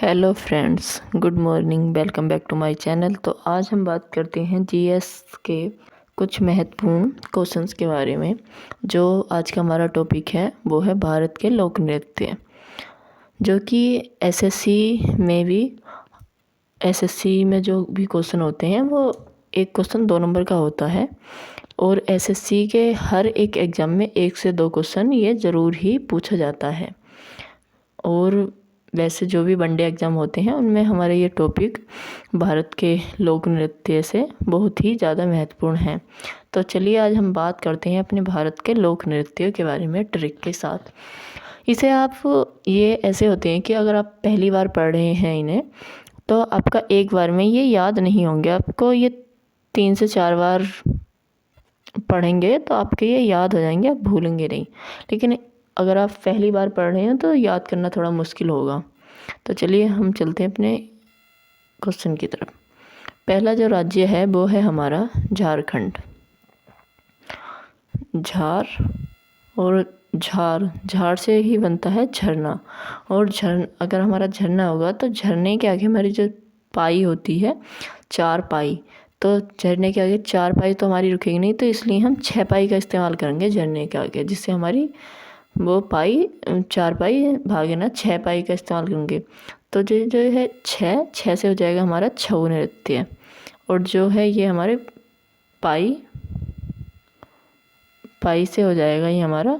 Hello friends, good morning. Welcome back to my channel. तो आज हम बात करते हैं जीएस के कुछ महत्वपूर्ण क्वेश्चंस के बारे में। जो आज का हमारा टॉपिक है वो है भारत के लोक नृत्य, जो कि एसएससी में जो भी क्वेश्चन होते हैं वो एक क्वेश्चन 2 नंबर का होता है। और एसएससी के हर एक एग्ज़ाम में 1 से 2 क्वेश्चन ये ज़रूर ही पूछा जाता है। और वैसे जो भी वनडे एग्ज़ाम होते हैं उनमें हमारा ये टॉपिक भारत के लोक नृत्य से बहुत ही ज़्यादा महत्वपूर्ण है। तो चलिए आज हम बात करते हैं अपने भारत के लोक नृत्य के बारे में ट्रिक के साथ। इसे आप ये ऐसे होते हैं कि अगर आप पहली बार पढ़ रहे हैं इन्हें तो आपका एक बार में ये याद नहीं होंगे। आपको ये 3 से 4 बार पढ़ेंगे तो आपके ये याद हो जाएंगे, आप भूलेंगे नहीं। लेकिन अगर आप पहली बार पढ़ रहे हैं तो याद करना थोड़ा मुश्किल होगा। तो चलिए हम चलते हैं अपने क्वेश्चन की तरफ। पहला जो राज्य है वो है हमारा झारखंड। झार और झार से ही बनता है झरना। और अगर हमारा झरना होगा तो झरने के आगे हमारी जो पाई होती है 4 पाई, तो झरने के आगे 4 पाई तो हमारी रुकेगी नहीं, तो इसलिए हम 6 पाई का इस्तेमाल करेंगे झरने के आगे, जिससे हमारी वो पाई 4 पाई भागे ना 6 पाई का इस्तेमाल करेंगे। तो जो है 6 से हो जाएगा हमारा छऊ नृत्य। और जो है ये हमारे पाई से हो जाएगा ये हमारा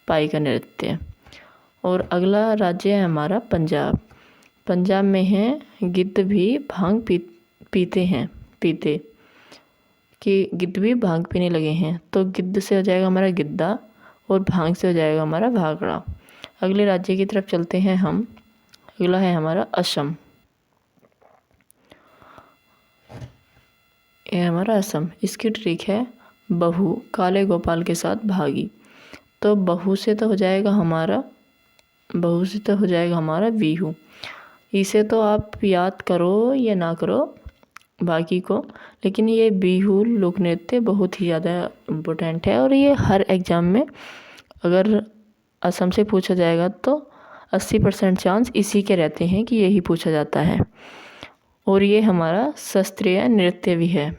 पाई का नृत्य। और अगला राज्य है हमारा पंजाब। पंजाब में है गिद्ध भी भांग पीते कि गिद्ध भी भांग पीने लगे हैं। तो गिद्ध से हो जाएगा हमारा गिद्दा और भांग से हो जाएगा हमारा भांगड़ा। अगले राज्य की तरफ चलते हैं हम। अगला है हमारा असम। यह हमारा असम। इसकी ट्रिक है बहू काले गोपाल के साथ भागी। तो बहू से तो हो जाएगा हमारा बिहू। इसे तो आप याद करो या ना करो बाकी को, लेकिन ये बिहू लोक नृत्य बहुत ही ज़्यादा इम्पोर्टेंट है। और ये हर एग्ज़ाम में अगर असम से पूछा जाएगा तो 80% चांस इसी के रहते हैं कि यही पूछा जाता है। और ये हमारा शास्त्रीय नृत्य भी है।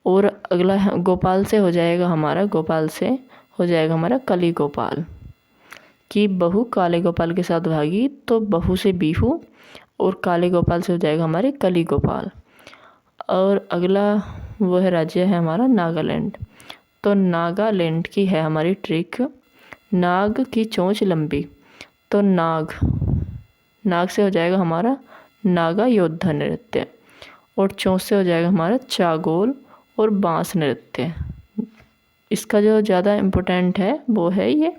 और अगला गोपाल से हो जाएगा हमारा कली गोपाल कि बहू काले गोपाल के साथ भागी। तो बहू से बिहू और काले गोपाल से हो जाएगा हमारे कली गोपाल। और अगला वो है राज्य है हमारा नागालैंड। तो नागालैंड की है हमारी ट्रिक नाग की चोंच लंबी। तो नाग से हो जाएगा हमारा नागा योद्धा नृत्य। और चोंच से हो जाएगा हमारा चागोल और बांस नृत्य। इसका जो ज़्यादा इम्पोर्टेंट है वो है ये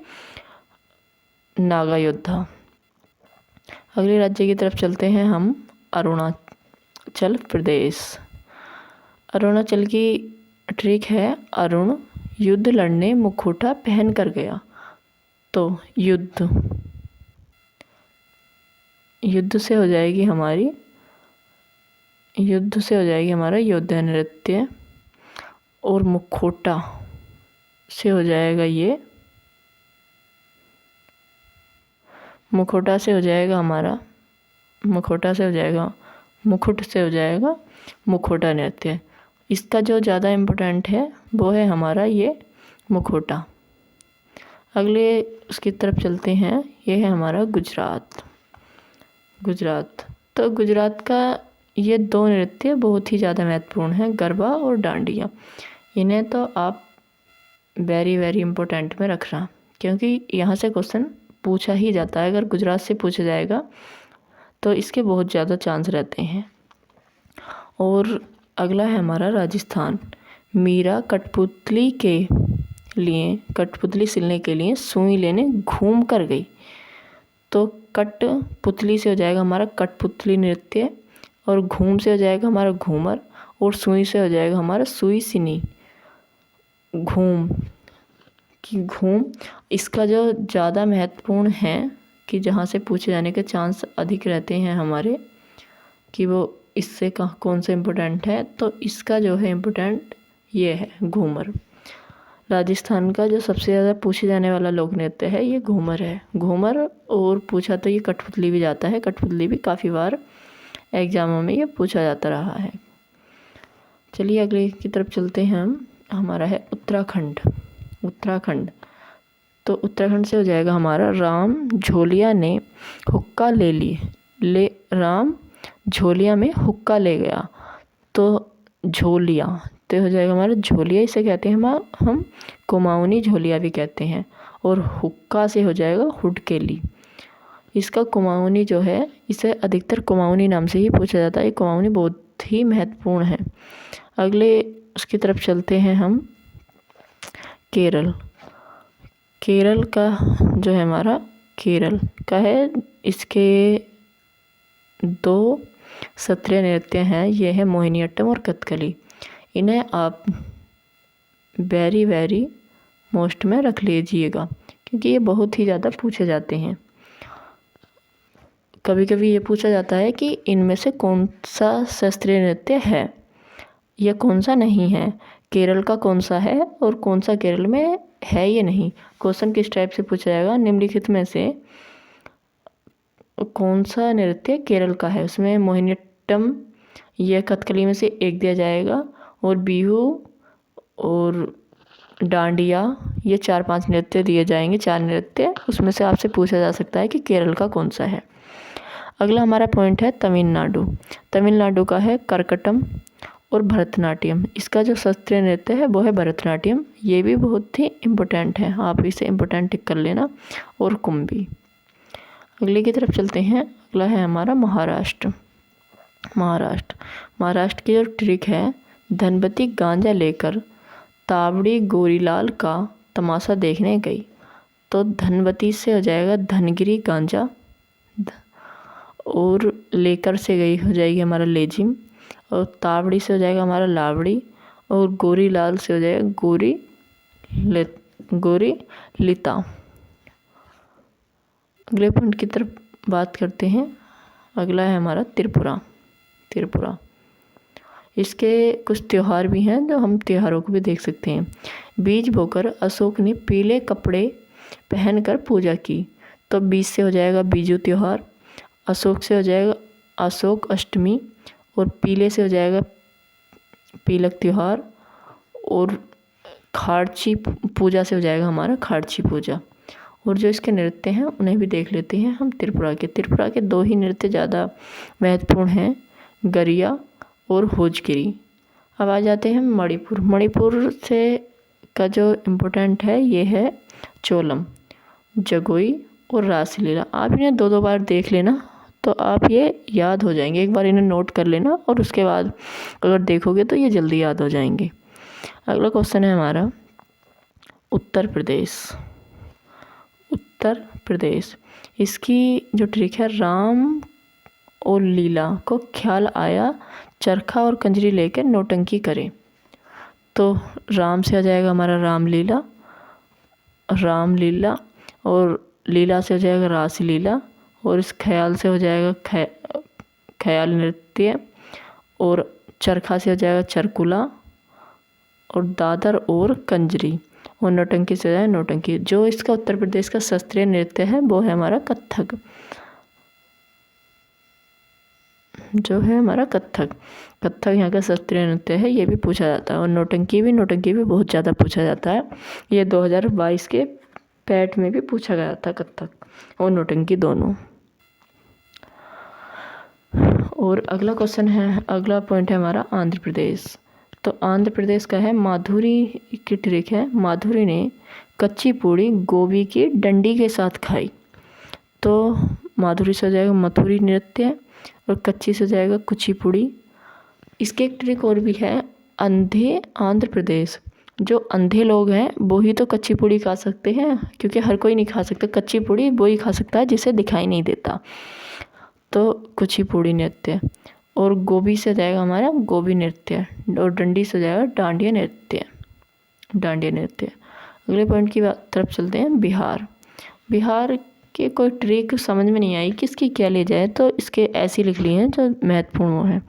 नागा योद्धा। अगले राज्य की तरफ चलते हैं हम। अरुणाचल प्रदेश। अरुणाचल की ट्रिक है अरुण युद्ध लड़ने मुखौटा पहन कर गया। तो युद्ध से हो जाएगी हमारा योद्धा नृत्य। और मुखौटा से हो जाएगा मुखौटा से हो जाएगा मुखौटा नृत्य। इसका जो ज़्यादा इम्पोर्टेंट है वो है हमारा ये मुखौटा। अगले उसकी तरफ चलते हैं। ये है हमारा गुजरात। तो गुजरात का ये 2 नृत्य बहुत ही ज़्यादा महत्वपूर्ण है, गरबा और डांडिया। इन्हें तो आप वेरी वेरी इम्पोर्टेंट में रखना, क्योंकि यहाँ से क्वेश्चन पूछा ही जाता है। अगर गुजरात से पूछा जाएगा तो इसके बहुत ज़्यादा चांस रहते हैं। और अगला है हमारा राजस्थान। मीरा कठपुतली सिलने के लिए सुई लेने घूम कर गई। तो कठपुतली से हो जाएगा हमारा कठपुतली नृत्य। और घूम से हो जाएगा हमारा घूमर। और सुई से हो जाएगा हमारा सुई सिनी। घूम इसका जो ज़्यादा महत्वपूर्ण है कि जहाँ से पूछे जाने के चांस अधिक रहते हैं हमारे कि वो इससे कौन सा इम्पोर्टेंट है, तो इसका जो है इम्पोर्टेंट ये है घूमर। राजस्थान का जो सबसे ज़्यादा पूछे जाने वाला लोक नृत्य है ये घूमर है। घूमर और पूछा तो ये कठपुतली भी जाता है। कठपुतली भी काफ़ी बार एग्जामों में ये पूछा जाता रहा है। चलिए अगले की तरफ चलते हैं हम। हमारा है उत्तराखंड। उत्तराखंड तो उत्तराखंड से हो जाएगा हमारा राम झोलिया ने हुक्का ले राम झोलिया में हुक्का ले गया। तो झोलिया तो हो जाएगा हमारा झोलिया, इसे कहते हैं हम कुमाऊनी झोलिया भी कहते हैं। और हुक्का से हो जाएगा हुडकेली। इसका कुमाऊनी जो है इसे अधिकतर कुमाऊनी नाम से ही पूछा जाता है। ये कुमाऊनी बहुत ही महत्वपूर्ण है। अगले उसकी तरफ चलते हैं हम। केरल। केरल का जो है हमारा केरल का है, इसके 2 शास्त्रीय नृत्य हैं। ये है मोहिनीअट्टम और कथकली। इन्हें आप वेरी मोस्ट में रख लीजिएगा क्योंकि ये बहुत ही ज़्यादा पूछे जाते हैं। कभी कभी ये पूछा जाता है कि इनमें से कौन सा शास्त्रीय नृत्य है या कौन सा नहीं है, केरल का कौन सा है और कौन सा केरल में है ये नहीं। क्वेश्चन किस टाइप से पूछा जाएगा, निम्नलिखित में से कौन सा नृत्य केरल का है। उसमें मोहिनीअट्टम या कथकली में से एक दिया जाएगा और बिहू और डांडिया ये 4-5 नृत्य दिए जाएंगे। 4 नृत्य उसमें से आपसे पूछा जा सकता है कि केरल का कौन सा है। अगला हमारा पॉइंट है तमिलनाडु। तमिलनाडु का है करकटम और भरतनाट्यम। इसका जो शास्त्रीय नृत्य है वो है भरतनाट्यम। ये भी बहुत ही इम्पोर्टेंट है, आप इसे इम्पोर्टेंट टिक कर लेना। और कुंभी। अगले की तरफ चलते हैं। अगला है हमारा महाराष्ट्र। महाराष्ट्र की जो ट्रिक है, धनवती गांजा लेकर तावड़ी गोरीलाल का तमाशा देखने गई। तो धनवती से हो जाएगा धनगिरी गांजा और लेकर से गई हो जाएगी हमारा लेजिम और तावड़ी से हो जाएगा हमारा लावड़ी और गोरीलाल से हो जाएगा गोरी लिता। अगले पॉइंट की तरफ बात करते हैं। अगला है हमारा त्रिपुरा। इसके कुछ त्यौहार भी हैं जो हम त्योहारों को भी देख सकते हैं। बीज बोकर अशोक ने पीले कपड़े पहनकर पूजा की। तो बीज से हो जाएगा बीजू त्यौहार, अशोक से हो जाएगा अशोक अष्टमी और पीले से हो जाएगा पीलक त्यौहार और खाड़ची पूजा से हो जाएगा हमारा खाड़ची पूजा। और जो इसके नृत्य हैं उन्हें भी देख लेते हैं हम। त्रिपुरा के 2 ही नृत्य ज़्यादा महत्वपूर्ण हैं, गरिया और होजगिरी। अब आ जाते हैं मणिपुर से का जो इम्पोर्टेंट है ये है चोलम, जगोई और रासलीला। आप इन्हें 2-2 बार देख लेना तो आप ये याद हो जाएंगे। एक बार इन्हें नोट कर लेना और उसके बाद अगर देखोगे तो ये जल्दी याद हो जाएंगे। अगला क्वेश्चन है हमारा उत्तर प्रदेश। इसकी जो ट्रिक है, राम और लीला को ख्याल आया चरखा और कंजरी लेकर नौटंकी करे। तो राम से हो जाएगा हमारा रामलीला और लीला से हो जाएगा रासलीला और इस ख्याल से हो जाएगा ख्याल नृत्य और चरखा से हो जाएगा चरकुला और दादर और कंजरी और नौटंकी से हो जाएगा नौटंकी। जो इसका उत्तर प्रदेश का शास्त्रीय नृत्य है वो है हमारा कथक, जो है हमारा कथक यहाँ का शास्त्रीय नृत्य है। ये भी पूछा जाता है और नौटंकी भी बहुत ज़्यादा पूछा जाता है। ये 2022 के पैट में भी पूछा गया था, कथक और नौटंकी दोनों। और अगला क्वेश्चन है, अगला पॉइंट है हमारा आंध्र प्रदेश। तो आंध्र प्रदेश का है माधुरी की ट्रिक है। माधुरी ने कच्ची पूड़ी गोभी की डंडी के साथ खाई। तो माधुरी से हो जाएगा मथुरी नृत्य और कच्ची से हो जाएगा कुचिपुड़ी। इसके एक ट्रिक और भी है, अंधे आंध्र प्रदेश। जो अंधे लोग हैं वो ही तो कच्ची पूड़ी खा सकते हैं, क्योंकि हर कोई नहीं खा सकता कच्ची पूड़ी, वो ही खा सकता है जिसे दिखाई नहीं देता। तो कुचिपुड़ी नृत्य और गोभी से जाएगा हमारा गोभी नृत्य और डंडी से जाएगा डांडिया नृत्य। अगले पॉइंट की तरफ चलते हैं। बिहार के कोई ट्रिक समझ में नहीं आई कि इसकी क्या ले जाए, तो इसके ऐसी लिख ली हैं जो महत्वपूर्ण वो है।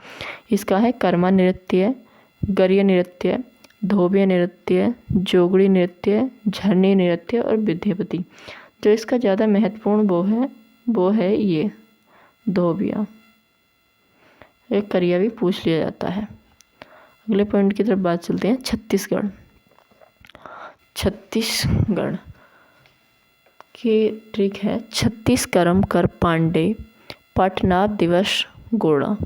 इसका है कर्मा नृत्य, गरिया नृत्य, धोबिया नृत्य, जोगड़ी नृत्य, झरनी नृत्य और विद्यापति। जो इसका ज़्यादा महत्वपूर्ण वो है ये धोबिया। एक करिया भी पूछ लिया जाता है। अगले पॉइंट की तरफ बात चलते हैं। छत्तीसगढ़। छत्तीसगढ़ की ट्रिक है छत्तीस कर्म कर पांडे पटनाभ दिवस गोड़ा।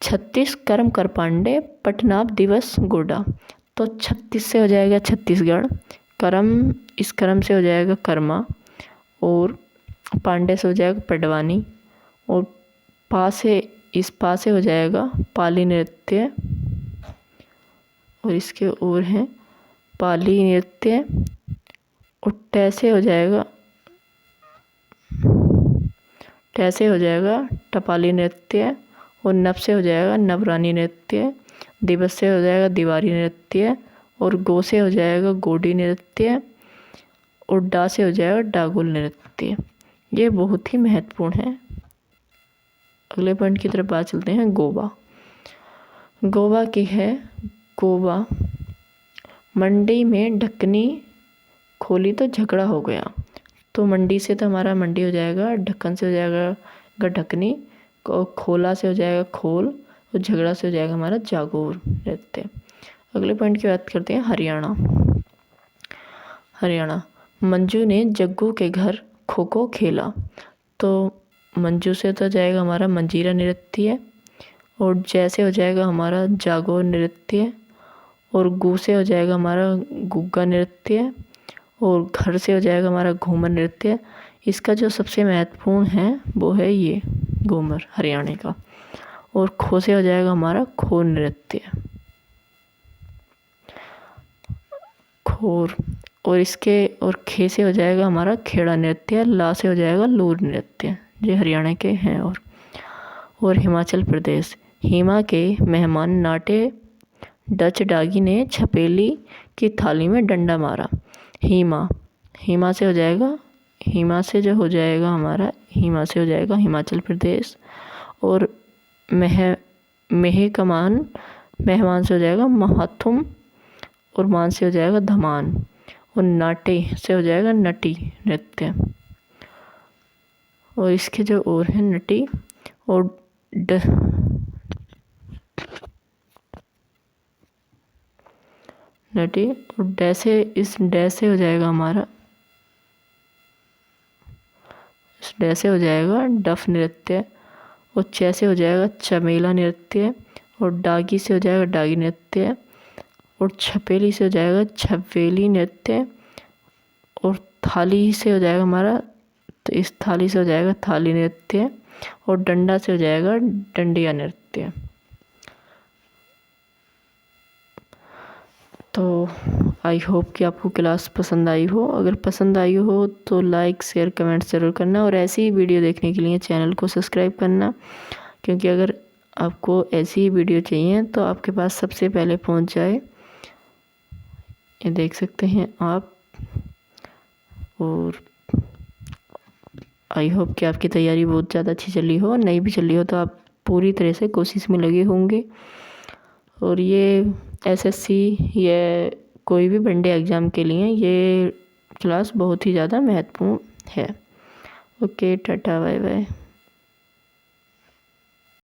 36 कर्म कर पांडे पटनाभ दिवस गोड़ा। तो 36 से हो जाएगा छत्तीसगढ़, कर्म इस कर्म से हो जाएगा कर्मा, और पांडे से हो जाएगा पडवानी, और पा से हो जाएगा पाली नृत्य, और इसके और हैं पाली नृत्य, और टैसे हो जाएगा टपाली नृत्य, और नभ से हो जाएगा नवरानी नृत्य, दिवस से हो जाएगा दीवारी नृत्य, और गो से हो जाएगा गोडी नृत्य, और डा से हो जाएगा डागुल नृत्य। ये बहुत ही महत्वपूर्ण है। अगले पॉइंट की तरफ बात चलते हैं। गोवा। गोवा की है गोवा। मंडी में ढक्कनी खोली तो झगड़ा हो गया। तो मंडी से तो हमारा मंडी हो जाएगा, ढक्कन से हो जाएगा ढक्कनी, खोला से हो जाएगा खोल, और झगड़ा से हो जाएगा हमारा जागोर नृत्य। अगले पॉइंट की बात करते हैं। हरियाणा। हरियाणा। मंजू ने जग्गू के घर खो खो खेला। तो मंजू से तो जाएगा हमारा मंजीरा नृत्य, और जैसे हो जाएगा हमारा जागोर नृत्य, और गू से हो जाएगा हमारा गुग्गा नृत्य, और घर से हो जाएगा हमारा घूमर नृत्य। इसका जो सबसे महत्वपूर्ण है वो है ये घूमर हरियाणा का, और खो से हो जाएगा हमारा खोर नृत्य, खोर, और खे से हो जाएगा हमारा खेड़ा नृत्य, ला से हो जाएगा लूर नृत्य। ये हरियाणा के हैं। और हिमाचल प्रदेश। हिमा के मेहमान नाटे डच डागी ने छपेली की थाली में डंडा मारा। हिमा से हो जाएगा हिमा से हो जाएगा हिमाचल प्रदेश, और मेहमान से हो जाएगा महाथुम, और मान से हो जाएगा धमान, और नाटे से हो जाएगा नटी नृत्य, और इसके जो और है नटी, और नटी, और इस डै से हो जाएगा हमारा, इस डै से हो जाएगा डफ नृत्य, और चे से हो जाएगा चमेला नृत्य, और डागी से हो जाएगा डागी नृत्य, और छपेली से हो जाएगा छपेली नृत्य, और थाली से हो जाएगा हमारा, तो इस थाली से हो जाएगा थाली नृत्य, और डंडा से हो जाएगा डंडिया नृत्य। तो आई होप कि आपको क्लास पसंद आई हो। अगर पसंद आई हो तो लाइक शेयर कमेंट ज़रूर करना, और ऐसी ही वीडियो देखने के लिए चैनल को सब्सक्राइब करना, क्योंकि अगर आपको ऐसी ही वीडियो चाहिए तो आपके पास सबसे पहले पहुंच जाए। ये देख सकते हैं आप। और आई होप कि आपकी तैयारी बहुत ज़्यादा अच्छी चली हो, नहीं भी चली हो तो आप पूरी तरह से कोशिश में लगे होंगे। और ये एसएससी या कोई भी वनडे एग्ज़ाम के लिए ये क्लास बहुत ही ज़्यादा महत्वपूर्ण है। Okay, tata, bye bye.